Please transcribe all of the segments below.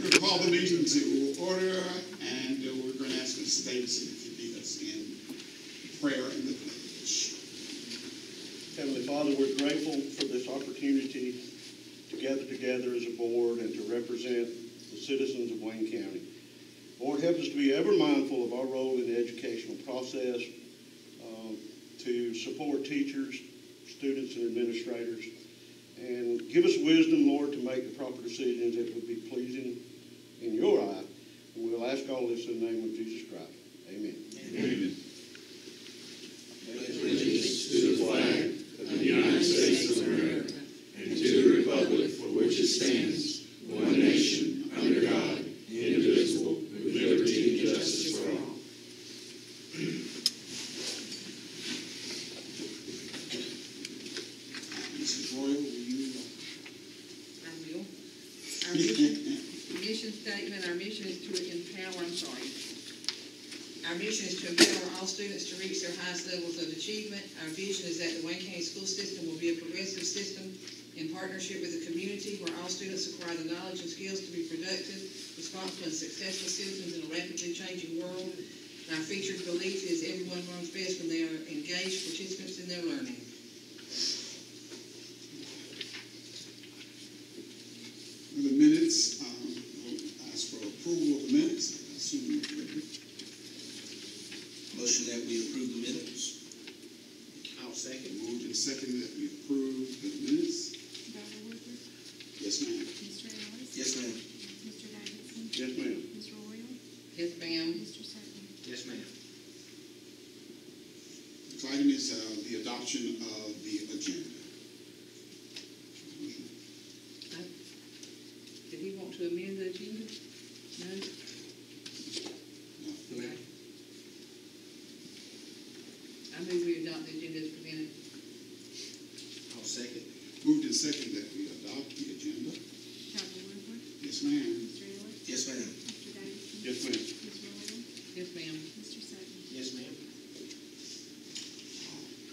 We'll call the meeting to order, and we're going to ask Mr. Davidson to lead us in prayer and the pledge. Heavenly Father, we're grateful for this opportunity to gather together as a board and to represent the citizens of Wayne County. Lord, help us to be ever mindful of our role in the educational process, to support teachers, students, and administrators, and give us wisdom, Lord, to make the proper decisions that would be pleasing in your eye. And we'll ask all this in the name of Jesus Christ. Amen. Amen. Pledge allegiance to the flag of the United States of America and to the republic for which it stands, one nation, under God, indivisible, with liberty and justice for all. Mrs. Royal, will you? I will. Our mission statement, our mission is to empower, Our mission is to empower all students to reach their highest levels of achievement. Our vision is that the Wayne County school system will be a progressive system in partnership with the community where all students acquire the knowledge and skills to be productive, responsible, and successful citizens in a rapidly changing world. And our featured belief is everyone learns best when they are engaged participants in their learning. The minutes, we'll ask for approval of the minutes. I assume you're ready. Motion that we approve the minutes. I'll second. Moved and seconded that we approve the minutes. Dr. Woodward? Yes, ma'am. Mr. Ellis? Yes, ma'am. Mr. Davidson? Yes, ma'am. Ms. Royal? Yes, ma'am. Mr. Sutton? Yes, ma'am. Next item is the adoption of the agenda. Did he want to amend the agenda? No? No. Okay. I move we adopt the agenda as presented. I'll second. Moved and seconded that we adopt the agenda. Dr. Woodward? Yes, ma'am. Mr. Ellis? Yes, ma'am. Mr. Davidson? Yes, ma'am. Ms. Royal? Yes, ma'am. Mr. Sutton? Yes, ma'am.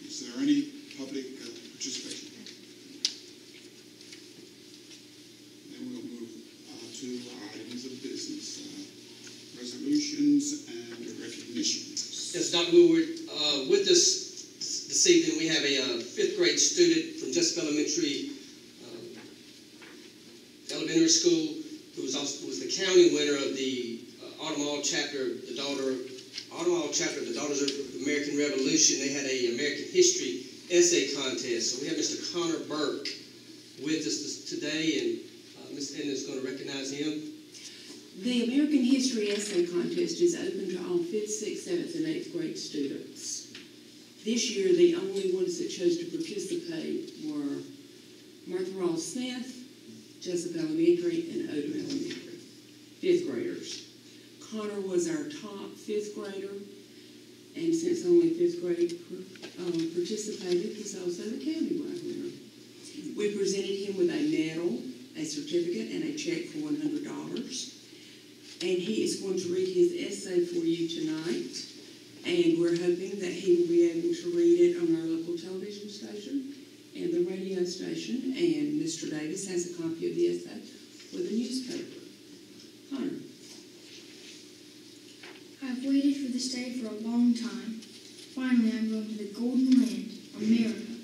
Is there any public participation? Then we'll move to our items of business, resolutions and recognitions. Yes, Dr. Woodward, with us this evening, we have a fifth grade student from Jessup Elementary School who was the county winner of the Autumn chapter, the Daughters of the American Revolution. They had a American history essay contest. So we have Mr. Connor Burke with us today, and Ms. Edna is going to recognize him. The American History Essay Contest is open to all 5th, 6th, 7th, and 8th grade students. This year, the only ones that chose to participate were Martha Ross Smith, Jessup Elementary, and Odom Elementary, 5th graders. Connor was our top 5th grader, and since only 5th grade participated, he's also the countywide winner. We presented him with a medal, a certificate, and a check for $100. And he is going to read his essay for you tonight. And we're hoping that he will be able to read it on our local television station and the radio station. And Mr. Davis has a copy of the essay for the newspaper. Connor. I've waited for this day for a long time. Finally, I'm going to the golden land, America.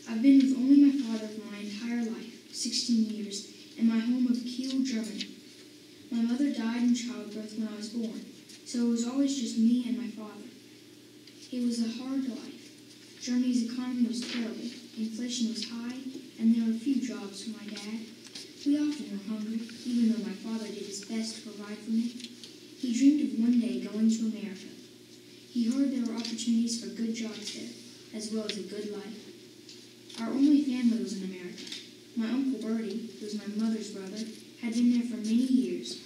I've been with only my father for my entire life, 16 years, in my home of Kiel, Germany. My mother died in childbirth when I was born, so it was always just me and my father. It was a hard life. Germany's economy was terrible, inflation was high, and there were few jobs for my dad. We often were hungry, even though my father did his best to provide for me. He dreamed of one day going to America. He heard there were opportunities for good jobs there, as well as a good life. Our only family was in America. My Uncle Bertie, who was my mother's brother, had been there for many years.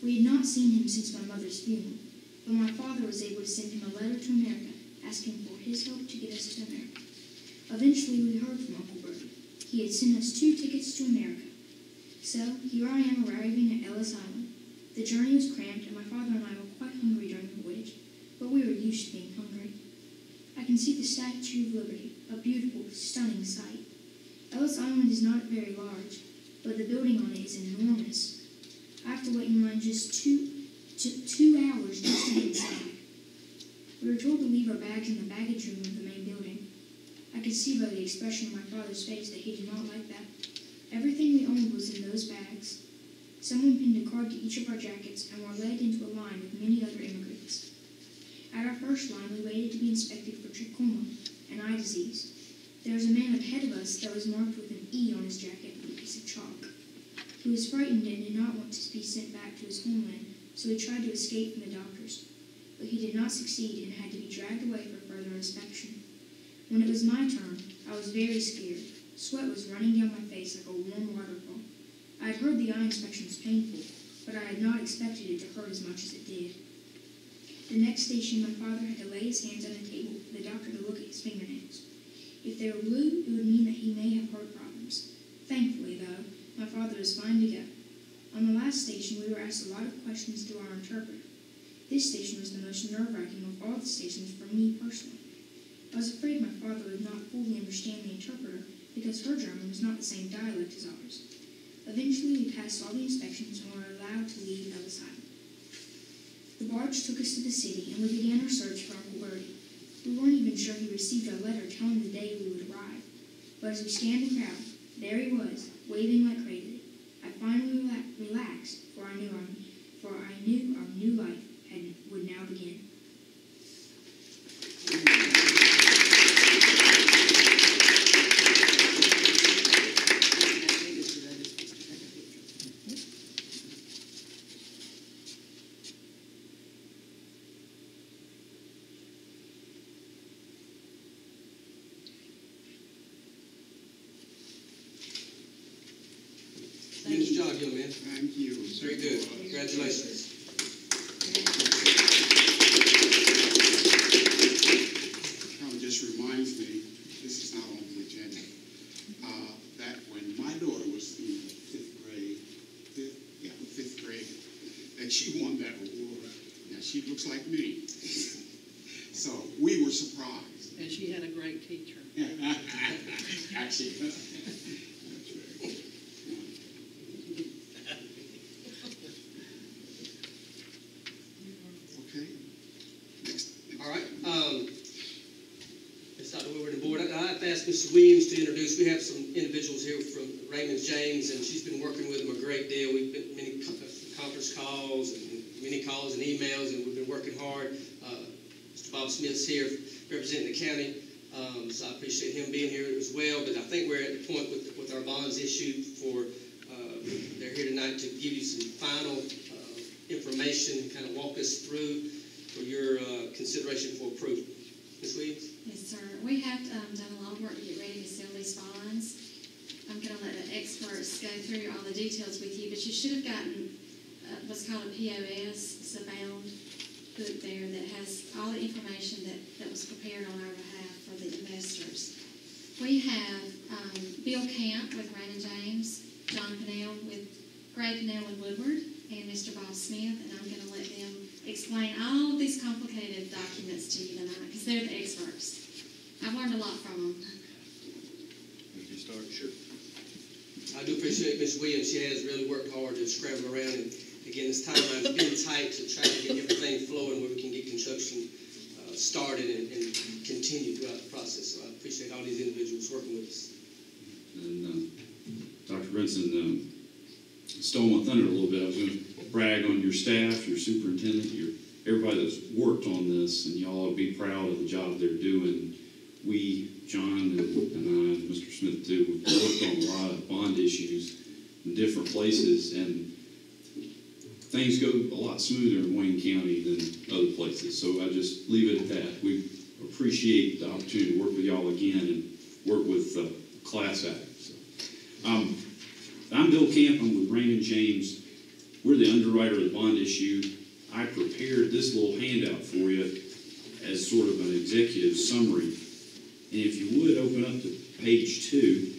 We had not seen him since my mother's funeral, but my father was able to send him a letter to America, asking for his help to get us to America. Eventually, we heard from Uncle Bertie. He had sent us 2 tickets to America. So, here I am arriving at Ellis Island. The journey was cramped, and my father and I were quite hungry during the voyage, but we were used to being hungry. I can see the Statue of Liberty, a beautiful, stunning sight. Ellis Island is not very large, but the building on it is enormous. I have to wait on just two hours just to get inside. We were told to leave our bags in the baggage room of the main building. I could see by the expression on my father's face that he did not like that. Everything we owned was in those bags. Someone pinned a card to each of our jackets and were led into a line with many other immigrants. At our first line, we waited to be inspected for trachoma, an eye disease. There was a man ahead of us that was marked with an E on his jacket with a piece of chalk. He was frightened and did not want to be sent back to his homeland, so he tried to escape from the doctors. But he did not succeed and had to be dragged away for further inspection. When it was my turn, I was very scared. Sweat was running down my face like a warm waterfall. I had heard the eye inspection was painful, but I had not expected it to hurt as much as it did. The next station, my father had to lay his hands on the table for the doctor to look at his fingernails. If they were blue, it would mean that he may have heart problems. Thankfully, though, my father was fine to go. On the last station, we were asked a lot of questions through our interpreter. This station was the most nerve-wracking of all the stations for me personally. I was afraid my father would not fully understand the interpreter because her German was not the same dialect as ours. Eventually, we passed all the inspections and were allowed to leave Ellis Island. The barge took us to the city, and we began our search for Uncle Bertie. We weren't even sure he received our letter telling the day we would arrive. But as we scanned the crowd, there he was, waving like crazy. I finally relaxed, for I knew our new life would now begin. Good job, young man. Thank you. Very good. Congratulations. Kind of just reminds me, this is not on the agenda, that when my daughter was in fifth grade, that she won that award. Now she looks like me. So we were surprised. And she had a great teacher. Actually, that's right. Okay. Next. All right. It's not the way we're the board. I've asked Mrs. Williams to introduce. We have some individuals here from Raymond James, and she's been working with them a great deal. We've been many conference calls and many calls and emails, and we've been working hard. Mr. Bob Smith's here representing the county, so I appreciate him being here as well. But I think we're at the point with our bonds issued for. They're here tonight to give you some final information, kind of walk us through for your consideration for approval. Ms. Williams? Yes, sir. We have done a lot of work to get ready to sell these bonds. I'm going to let the experts go through all the details with you, but you should have gotten what's called a POS, it's a bound book there that has all the information that was prepared on our behalf for the investors. We have Bill Camp with Raymond James, John Pennell with Greg Pennell and Woodward, and Mr. Bob Smith, and I'm going to let them explain all of these complicated documents to you tonight, because they're the experts. I've learned a lot from them. Would you start? Sure. I do appreciate Ms. Williams. She has really worked hard to scramble around, and again, this timeline's been tight to try to get everything flowing where we can get construction started and continue throughout the process. So I appreciate all these individuals working with us. And Dr. Brinson stole my thunder a little bit. I was going to brag on your staff, your superintendent, everybody that's worked on this, and y'all ought to be proud of the job they're doing. We, John and I, and Mr. Smith too, we've worked on a lot of bond issues in different places, and things go a lot smoother in Wayne County than other places. So I just leave it at that. We appreciate the opportunity to work with y'all again and work with Class Act. So, I'm Bill Camp. I'm with Raymond James. We're the underwriter of the bond issue. I prepared this little handout for you as sort of an executive summary. And if you would open up to page 2,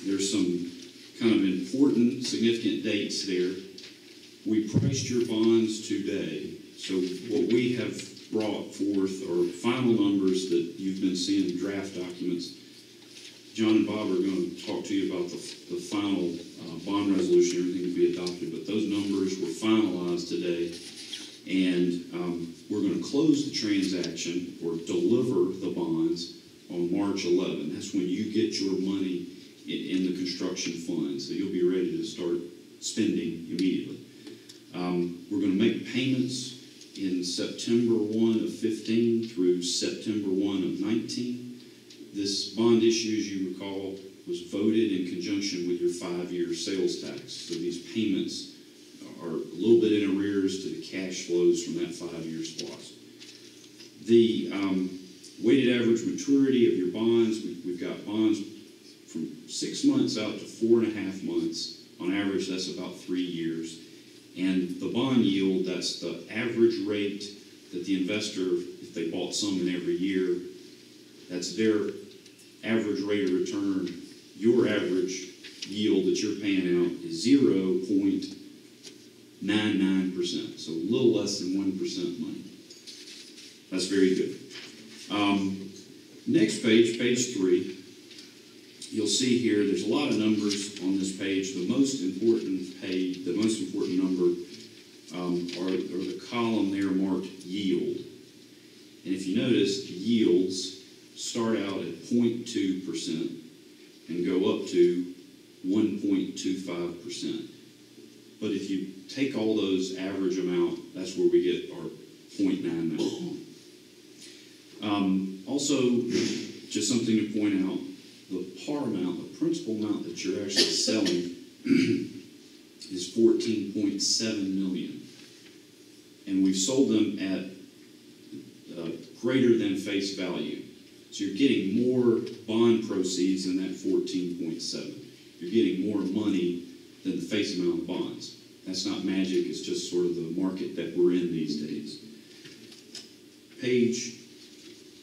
there's some kind of important, significant dates there. We priced your bonds today. So what we have brought forth are final numbers that you've been seeing in draft documents. John and Bob are going to talk to you about the final bond resolution, everything to be adopted, but those numbers were finalized today. And we're going to close the transaction or deliver the bonds on March 11. That's when you get your money in the construction fund. So you'll be ready to start spending immediately. We're going to make payments in September 1 of 15 through September 1 of 19. This bond issue, as you recall, was voted in conjunction with your 5-year sales tax. So these payments are a little bit in arrears to the cash flows from that 5-year SPLOST. The weighted average maturity of your bonds, we've got bonds from 6 months out to 4.5 months. On average, that's about 3 years. And the bond yield, that's the average rate that the investor, if they bought some in every year, that's their average rate of return. Your average yield that you're paying out is 0.99%, so a little less than 1% money. That's very good. Next page, page 3. You'll see here, there's a lot of numbers on this page. The most important number are the column there marked yield. And if you notice, the yields start out at 0.2% and go up to 1.25%. But if you take all those average amount, that's where we get our 0.99. Also, just something to point out, the par amount, the principal amount that you're actually selling is $14.7 million. And we've sold them at greater than face value. So you're getting more bond proceeds than that 14.7. You're getting more money than the face amount of bonds. That's not magic, it's just sort of the market that we're in these days. Page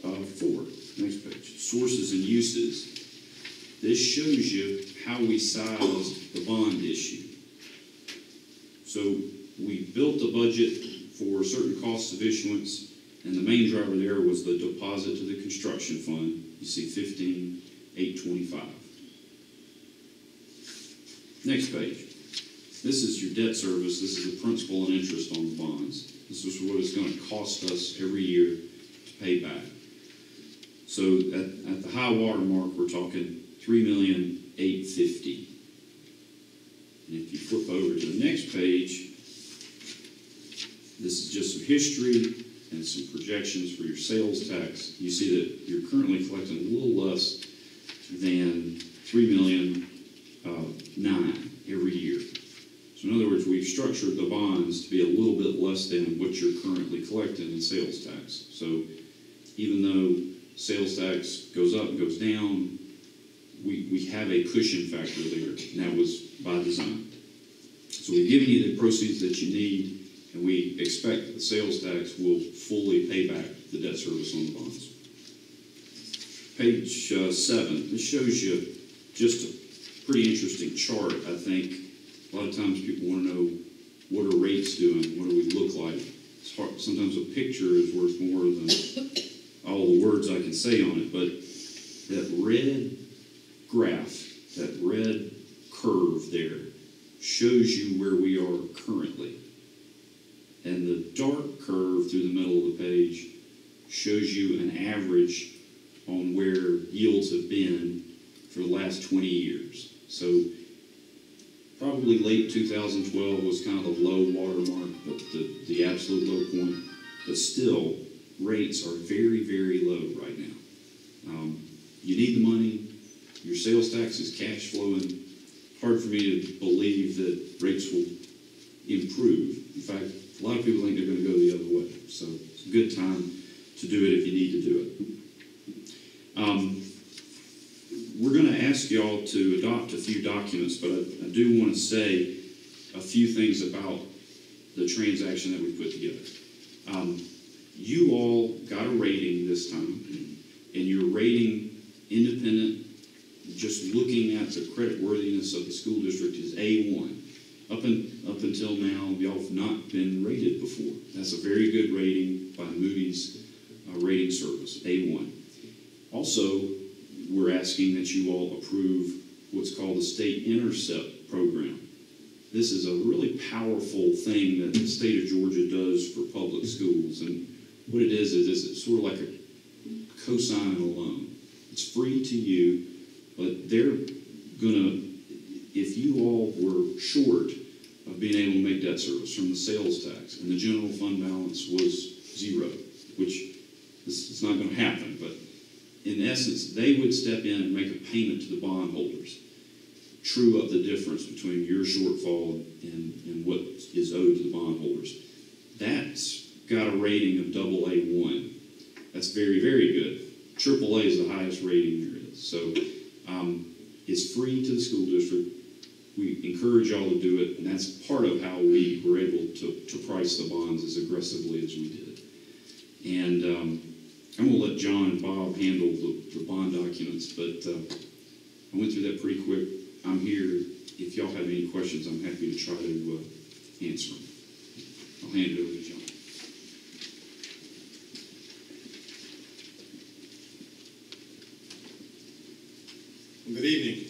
4, next page, sources and uses. This shows you how we size the bond issue. So we built a budget for certain costs of issuance, and the main driver there was the deposit to the construction fund. You see 15,825. Next page. This is your debt service. This is the principal and interest on the bonds. This is what it's going to cost us every year to pay back. So at the high water mark, we're talking $3,850,000. And if you flip over to the next page, this is just some history and some projections for your sales tax. You see that you're currently collecting a little less than $3,009,000 every year. So in other words, we've structured the bonds to be a little bit less than what you're currently collecting in sales tax. So even though sales tax goes up and goes down, we have a cushion factor there, and that was by design. So we've given you the proceeds that you need, and we expect that the sales tax will fully pay back the debt service on the bonds. Page 7, this shows you just a pretty interesting chart, I think. A lot of times people want to know, what are rates doing? What do we look like? It's hard. Sometimes a picture is worth more than all the words I can say on it, but that red graph, that red curve there, shows you where we are currently. And the dark curve through the middle of the page shows you an average on where yields have been for the last 20 years. So probably late 2012 was kind of the low watermark, but the absolute low point. But still, rates are very, very low right now. You need the money. Your sales tax is cash flowing. Hard for me to believe that rates will improve. In fact, a lot of people think they're going to go the other way. So it's a good time to do it if you need to do it. We're going to ask y'all to adopt a few documents, but I do want to say a few things about the transaction that we put together. You all got a rating this time, and your rating, independent, just looking at the creditworthiness of the school district, is A1. Up until now, y'all have not been rated before. That's a very good rating by Moody's rating service, A1. Also, we're asking that you all approve what's called the State Intercept Program. this is a really powerful thing that the state of Georgia does for public schools. And what it is it's sort of like a cosign and a loan. It's free to you, but they're gonna, if you all were short of being able to make debt service from the sales tax, and the general fund balance was zero, which it's not gonna happen, but in essence, they would step in and make a payment to the bondholders, true up the difference between your shortfall and what is owed to the bondholders. That's got a rating of AA1. That's very, very good. AAA is the highest rating there is. So it's free to the school district. We encourage y'all to do it, and that's part of how we were able to price the bonds as aggressively as we did. And I'm going to let John and Bob handle the bond documents, but I went through that pretty quick. I'm here. If y'all have any questions, I'm happy to try to answer them. I'll hand it over to John. Good evening.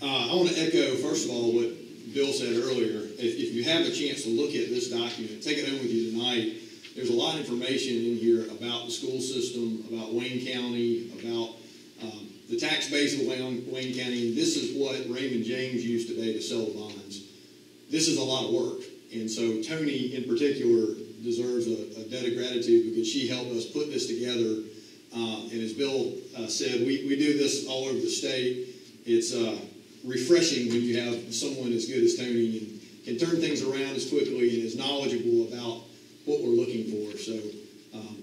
I want to echo, first of all, what Bill said earlier. If you have a chance to look at this document, take it home with you tonight. There's a lot of information in here about the school system, about Wayne County, about the tax base of Wayne County. This is what Raymond James used today to sell the bonds. This is a lot of work. And so Tony, in particular, deserves a debt of gratitude because she helped us put this together. And as Bill said, we do this all over the state. It's refreshing when you have someone as good as Tony and can turn things around as quickly and is knowledgeable about what we're looking for. So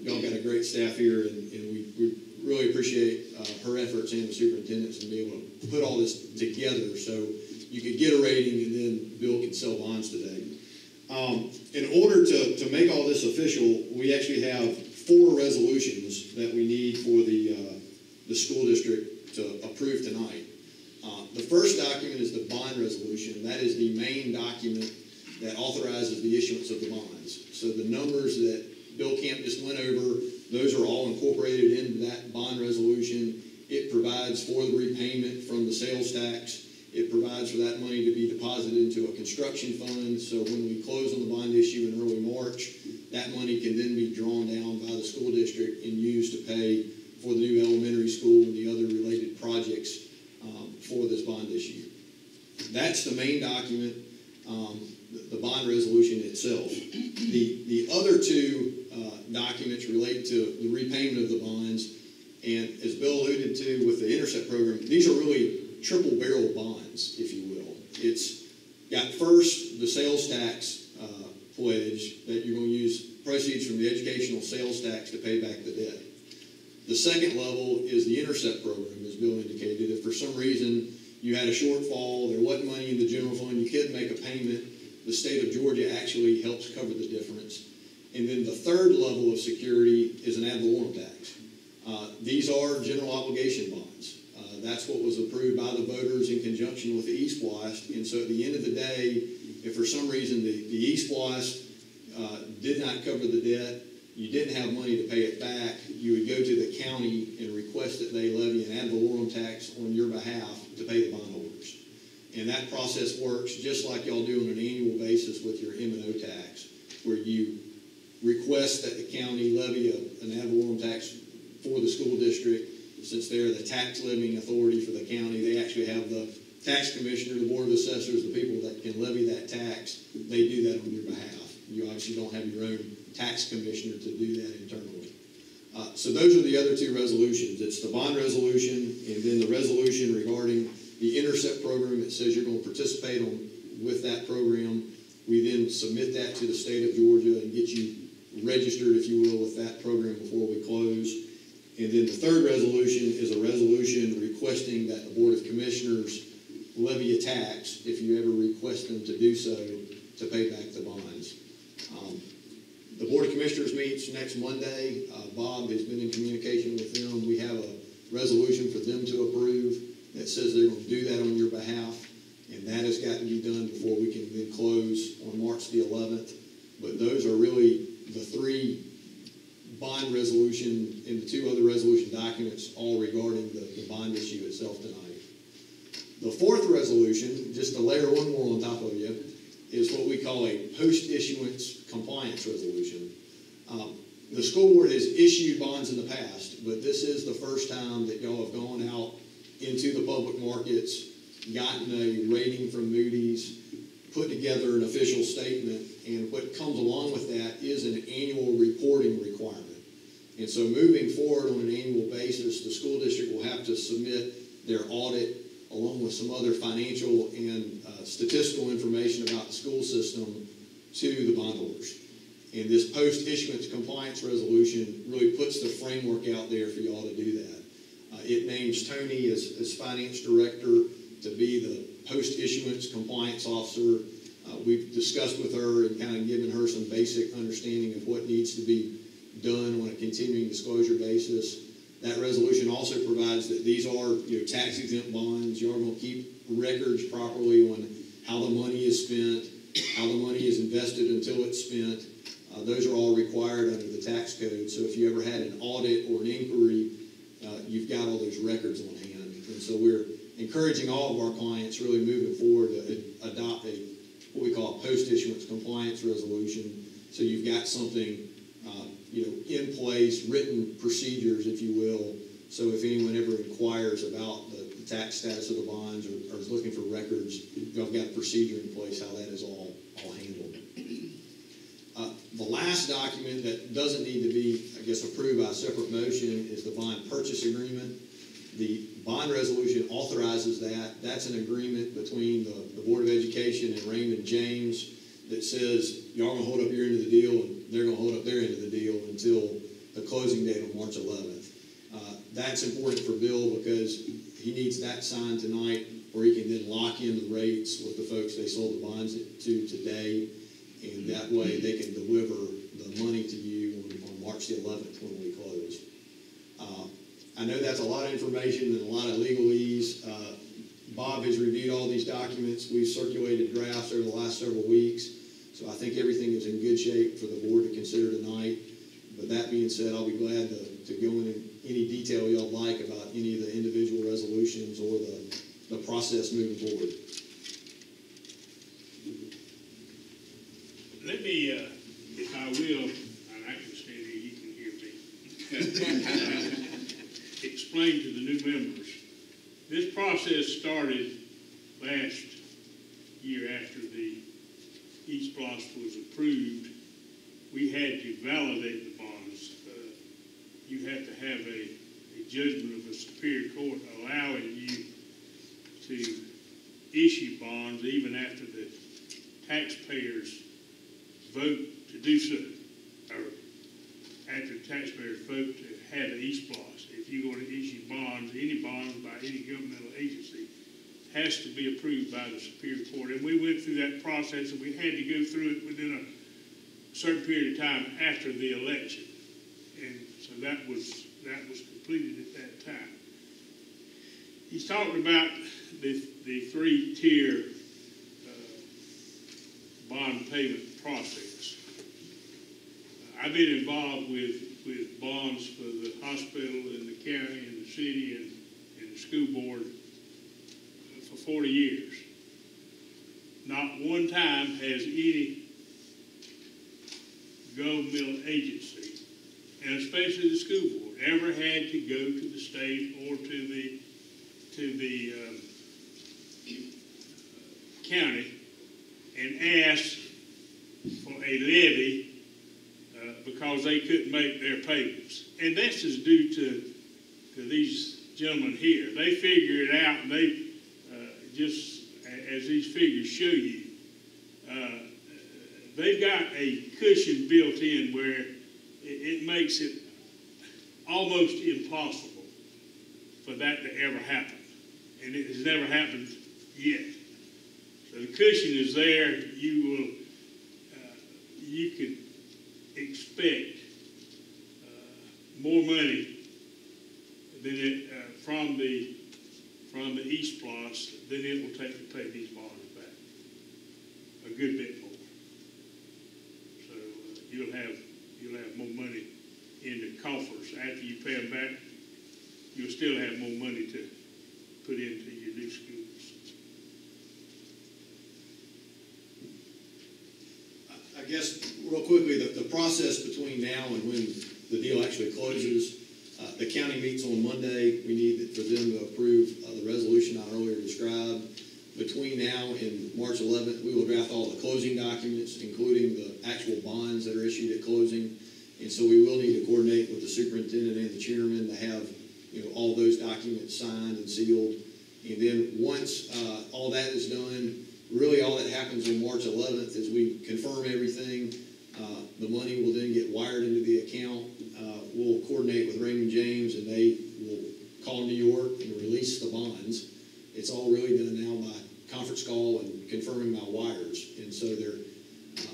y'all got a great staff here, and we really appreciate her efforts and the superintendent's and be able to put all this together so you could get a rating and then Bill could sell bonds today. In order to make all this official, we actually have 4 resolutions that we need for the school district to approve tonight. The first document is the bond resolution. That is the main document that authorizes the issuance of the bonds. So the numbers that Bill Camp just went over, those are all incorporated into that bond resolution. It provides for the repayment from the sales tax. It provides for that money to be deposited into a construction fund. So when we close on the bond issue in early March, that money can then be drawn down by the school district and used to pay for the new elementary school and the other related projects for this bond issue. That's the main document, the bond resolution itself. The other 2 documents relate to the repayment of the bonds. And as Bill alluded to with the Intercept program, these are really triple barrel bonds, if you will. It's got first the sales tax pledge that you're going to use proceeds from the educational sales tax to pay back the debt. The second level is the Intercept program, as Bill indicated. If for some reason you had a shortfall, there wasn't money in the general fund, you couldn't make a payment, the state of Georgia actually helps cover the difference. And then the third level of security is an ad valorem tax. These are general obligation bonds. That's what was approved by the voters in conjunction with the eSPLOST. And so at the end of the day, if for some reason the eSPLOST did not cover the debt, you didn't have money to pay it back, you would go to the county and request that they levy an ad valorem tax on your behalf to pay the bondholders. And that process works just like y'all do on an annual basis with your M&O tax, where you request that the county levy an ad valorem tax for the school district. Since they're the tax levying authority for the county, they actually have the tax commissioner, the board of assessors, the people that can levy that tax. They do that on your behalf. You obviously don't have your own tax commissioner to do that internally. So those are the other 2 resolutions. It's the bond resolution and then the resolution regarding the Intercept program. It says you're going to participate with that program. We then submit that to the state of Georgia and get you registered, if you will, with that program before we close. And then the third resolution is a resolution requesting that the Board of Commissioners levy a tax, if you ever request them to do so, to pay back the bonds. The Board of Commissioners meets next Monday. Bob has been in communication with them. We have a resolution for them to approve that says they're going to do that on your behalf, and that has got to be done before we can then close on March the 11th. But those are really the 3 bond resolution and the 2 other resolution documents, all regarding the bond issue itself tonight. The 4th resolution, just to layer one more on top of you, is what we call a post-issuance compliance resolution. The school board has issued bonds in the past, but this is the first time that y'all have gone out into the public markets, gotten a rating from Moody's, put together an official statement, and what comes along with that is an annual reporting requirement. And so moving forward on an annual basis, the school district will have to submit their audit along with some other financial and statistical information about the school system to the bondholders. And this post-issuance compliance resolution really puts the framework out there for y'all to do that. It names Tony as finance director to be the post-issuance compliance officer. We've discussed with her and kind of given her some basic understanding of what needs to be done on a continuing disclosure basis. That resolution also provides that these are tax exempt bonds. You're going to keep records properly on how the money is spent, how the money is invested until it's spent. Those are all required under the tax code. So if you ever had an audit or an inquiry, you've got all those records on hand. And so we're encouraging all of our clients really moving forward to adopt what we call a post-issuance compliance resolution. So you've got something in place, written procedures, if you will. So if anyone ever inquires about the tax status of the bonds or is looking for records, you've got a procedure in place how that is all handled. The last document that doesn't need to be, I guess, approved by a separate motion is the bond purchase agreement. The bond resolution authorizes that. That's an agreement between the Board of Education and Raymond James that says y'all are going to hold up your end of the deal and they're going to hold up their end of the deal until the closing date on March 11th. That's important for Bill because he needs that signed tonight where he can then lock in the rates with the folks they sold the bonds to today. And that way they can deliver the money to you on March the 11th when we close. I know that's a lot of information and a lot of legalese. Bob has reviewed all these documents. We've circulated drafts over the last several weeks. So I think everything is in good shape for the board to consider tonight. But that being said, I'll be glad to go into any detail y'all like about any of the individual resolutions or the process moving forward. Let me, if I will, and I can stand here, you can hear me, explain to the new members. This process started last year after the East Bloss was approved. We had to validate the bonds. You have to have a judgment of a Superior Court allowing you to issue bonds even after the taxpayers vote to do so, or after the taxpayers vote to have an East Bloss. If you're going to issue bonds, any bonds by any governmental agency, has to be approved by the Superior Court. And we went through that process, and we had to go through it within a certain period of time after the election. And so that was completed at that time. He's talking about the three-tier bond payment process. I've been involved with bonds for the hospital and the county and the city and the school board for 40 years. Not one time has any governmental agency, and especially the school board, ever had to go to the state or to the county and ask for a levy because they couldn't make their payments. And this is due to these gentlemen here. They figure it out, and they just, as these figures show you, they've got a cushion built in where it makes it almost impossible for that to ever happen. And it has never happened yet. So the cushion is there. You can expect more money than from the East Bloss than it will take to pay these bonds back. A good bit more. So you'll have more money in the coffers after you pay them back. You'll still have more money to put into your new schools. guess, real quickly, the process between now and when the deal actually closes, the county meets on Monday. We need for them to approve the resolution I earlier described. Between now and March 11th, we will draft all the closing documents, including the actual bonds that are issued at closing. And so we will need to coordinate with the superintendent and the chairman to have, all those documents signed and sealed. And then once all that is done, really all that happens on March 11th is we confirm everything. The money will then get wired into the account. We'll coordinate with Raymond James, and they will call New York and release the bonds. It's all really done now by conference call and confirming my wires. And so they're,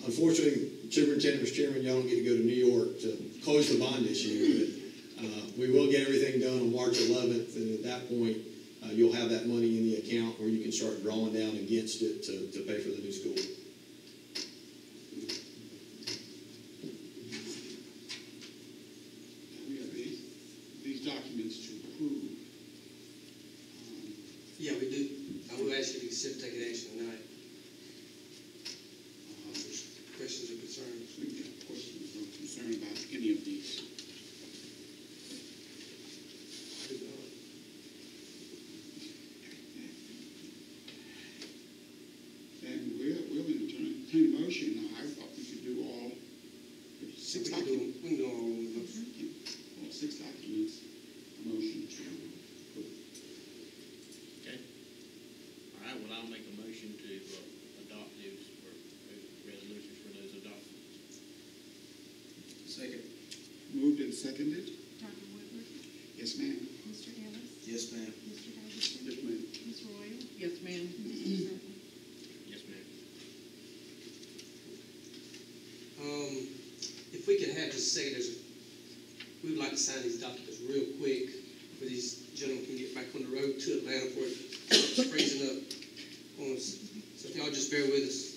unfortunately, Superintendent, Mr. Chairman, y'all don't get to go to New York to close the bond issue, but we will get everything done on March 11th, and at that point, you'll have that money in the account where you can start drawing down against it to pay for the new school. We have these documents to approve. Yeah, we do. I will ask you to consider taking action tonight. Questions or concerns? We have questions or concern about any of these. And we'll entertain a motion. I thought we could do all six documents. We can do all of them. All 6 documents. A motion to approve. Okay. All right, well, I'll make a motion to adopt those resolutions for those adoptions. Second. Moved and seconded. Dr. Woodward, Yes, ma'am. Mr. Ellis, Yes, ma'am. Mr. Davidson, Yes, ma'am. Ms. Royal, Yes, ma'am. Mr. Sutton. Yes, ma'am. If we could have just a second, we would like to sign these documents real quick, where these gentlemen can get back on the road to Atlanta before it starts freezing up on us. So if y'all just bear with us.